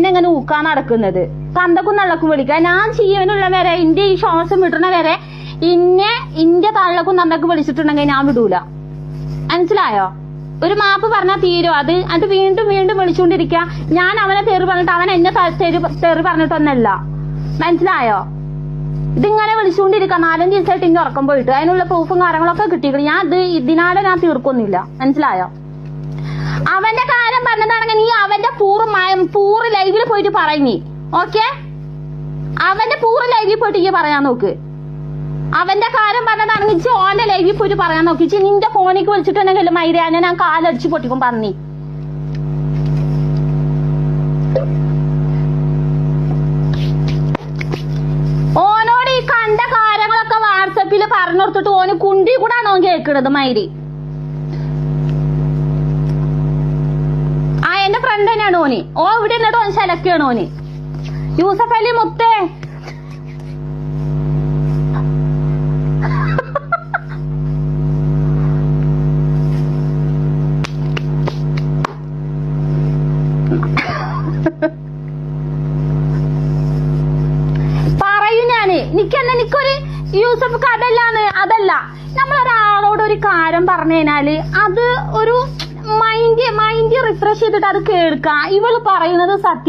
എന്നെ ഇങ്ങനെ ഊക്കാൻ നടക്കുന്നത്. തന്തക്കും തള്ളക്കും വിളിക്കുക. ഞാൻ ജീവനുള്ള വരെ ഇന്റെ ഈ ശ്വാസം വിടണ വരെ ഇന്റെ തള്ളക്കും തന്തക്കും വിളിച്ചിട്ടുണ്ടെങ്കിൽ ഞാൻ വിടൂല. മനസ്സിലായോ? ഒരു മാപ്പ് പറഞ്ഞാൽ തീരും. അത് വീണ്ടും വീണ്ടും വിളിച്ചുകൊണ്ടിരിക്കുക. ഞാൻ അവനെ തെറി പറഞ്ഞിട്ട് അവൻ എന്നെ തെറി പറഞ്ഞിട്ടൊന്നല്ല. മനസ്സിലായോ? ഇതിങ്ങനെ വിളിച്ചുകൊണ്ടിരിക്കുക. 4 ദിവസമായിട്ട് ഇങ്ങനെ ഉറക്കം പോയിട്ട് അതിനുള്ള പ്രൂഫും കാര്യങ്ങളൊക്കെ കിട്ടിയിരിക്കണം. ഞാൻ ഇതിനാലെ ഞാൻ തീർക്കൊന്നില്ല. മനസ്സിലായോ? അവന്റെ കാര്യം പറഞ്ഞതാണെങ്കിൽ നീ അവന്റെ പൂറ് ലൈവിൽ പോയിട്ട് പറയുന്നീ. ഓക്കെ, അവന്റെ പൂറ് ലൈവിൽ പോയിട്ട് ഈ പറയാൻ നോക്ക്. അവന്റെ കാര്യം പറഞ്ഞതാണെങ്കിൽ ഓന്റെ ലൈവിൽ പോയിട്ട് പറയാൻ നോക്കി. നിന്റെ ഫോണിക്ക് വിളിച്ചിട്ടുണ്ടെങ്കിൽ മൈരാനെ ഞാൻ കാലടിച്ച് പൊട്ടിക്കും പറഞ്ഞി. ഓനോട് ഈ കണ്ട കാര്യങ്ങളൊക്കെ വാട്സപ്പിൽ പറഞ്ഞു കൊടുത്തിട്ട് ഓന് കുണ്ടി കൂടാണ് ഓൻ കേൾക്കണത്. മൈരി എന്റെ ഫ്രണ്ട് തന്നെയാണ് ഓന്. ഇവിടെ നിന്നിട്ട് ഓൻ സെലക്ട് ഓന്. യൂസഫ് അലി മുത്തേ, പറയൂ ഞാന് നിക്കൊരു യൂസഫ് അതല്ല നമ്മളൊരാളോട് ഒരു കാര്യം പറഞ്ഞു കഴിഞ്ഞാല് അത് ഒരു മൈൻഡ് റിഫ്രഷ് ചെയ്തിട്ട് അത് കേൾക്കാം. ഇവള് പറയുന്നത് സത്യം.